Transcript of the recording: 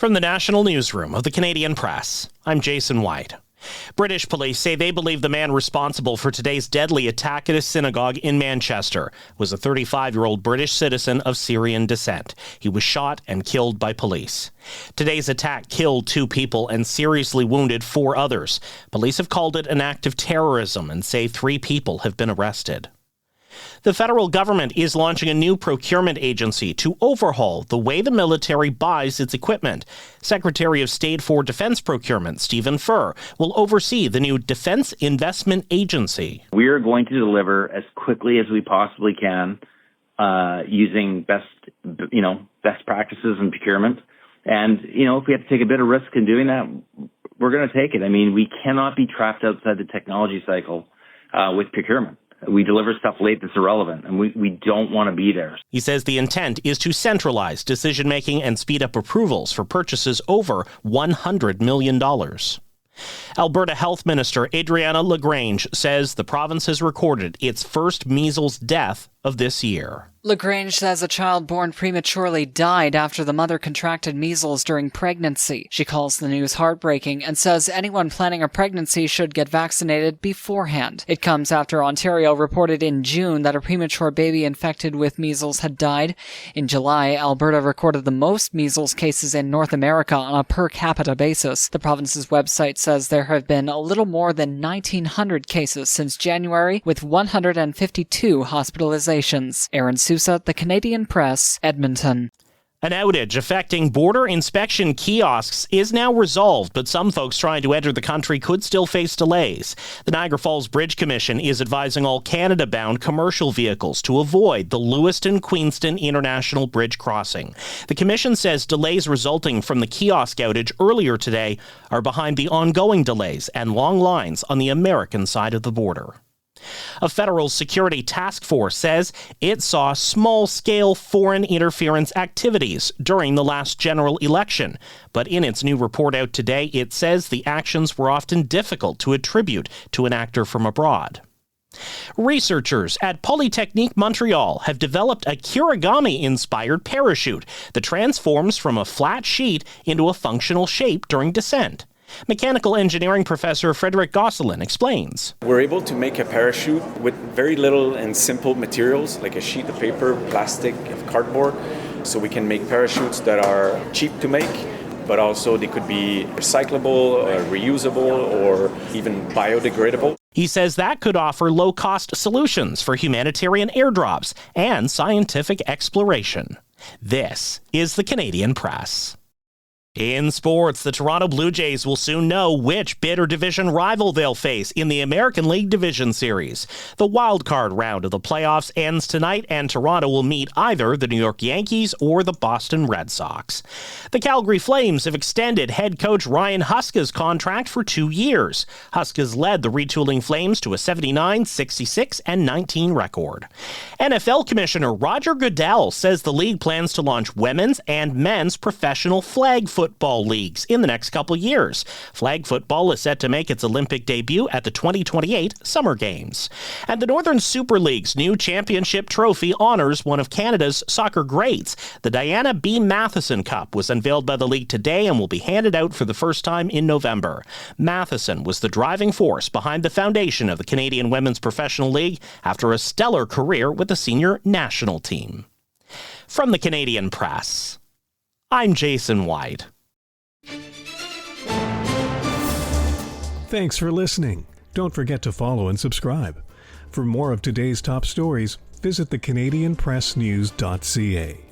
From the National Newsroom of the Canadian Press, I'm Jason White. British police say they believe the man responsible for today's deadly attack at a synagogue in Manchester was a 35-year-old British citizen of Syrian descent. He was shot and killed by police. Today's attack killed 2 people and seriously wounded 4 others. Police have called it an act of terrorism and say 3 people have been arrested. The federal government is launching a new procurement agency to overhaul the way the military buys its equipment. Secretary of State for Defense Procurement, Stephen Furr, will oversee the new Defense Investment Agency. We are going to deliver as quickly as we possibly can using best practices in procurement. And, if we have to take a bit of risk in doing that, we're going to take it. I mean, we cannot be trapped outside the technology cycle with procurement. We deliver stuff late that's irrelevant, and we don't want to be there. He says the intent is to centralize decision-making and speed up approvals for purchases over $100 million. Alberta Health Minister Adriana LaGrange says the province has recorded its first measles death of this year. LaGrange says a child born prematurely died after the mother contracted measles during pregnancy. She calls the news heartbreaking and says anyone planning a pregnancy should get vaccinated beforehand. It comes after Ontario reported in June that a premature baby infected with measles had died. In July, Alberta recorded the most measles cases in North America on a per capita basis. The province's website says there have been a little more than 1,900 cases since January, with 152 hospitalizations. Aaron Sousa, The Canadian Press, Edmonton. An outage affecting border inspection kiosks is now resolved, but some folks trying to enter the country could still face delays. The Niagara Falls Bridge Commission is advising all Canada-bound commercial vehicles to avoid the Lewiston-Queenston International Bridge crossing. The commission says delays resulting from the kiosk outage earlier today are behind the ongoing delays and long lines on the American side of the border. A federal security task force says it saw small-scale foreign interference activities during the last general election. But in its new report out today, it says the actions were often difficult to attribute to an actor from abroad. Researchers at Polytechnique Montreal have developed a Kirigami-inspired parachute that transforms from a flat sheet into a functional shape during descent. Mechanical engineering professor Frederick Gosselin explains. We're able to make a parachute with very little and simple materials like a sheet of paper, plastic, cardboard. So we can make parachutes that are cheap to make, but also they could be recyclable, reusable, or even biodegradable. He says that could offer low-cost solutions for humanitarian airdrops and scientific exploration. This is the Canadian Press. In sports, the Toronto Blue Jays will soon know which bid or division rival they'll face in the American League Division Series. The wild card round of the playoffs ends tonight, and Toronto will meet either the New York Yankees or the Boston Red Sox. The Calgary Flames have extended head coach Ryan Huska's contract for 2 years. Huska's led the retooling Flames to a 79, 66, and 19 record. NFL Commissioner Roger Goodell says the league plans to launch women's and men's professional flag football leagues in the next couple years. Flag football is set to make its Olympic debut at the 2028 Summer Games. And the Northern Super League's new championship trophy honors one of Canada's soccer greats. The Diana B. Matheson Cup was unveiled by the league today and will be handed out for the first time in November. Matheson was the driving force behind the foundation of the Canadian Women's Professional League after a stellar career with the senior national team. From the Canadian Press, I'm Jason White. Thanks for listening. Don't forget to follow and subscribe. For more of today's top stories, visit thecanadianpressnews.ca.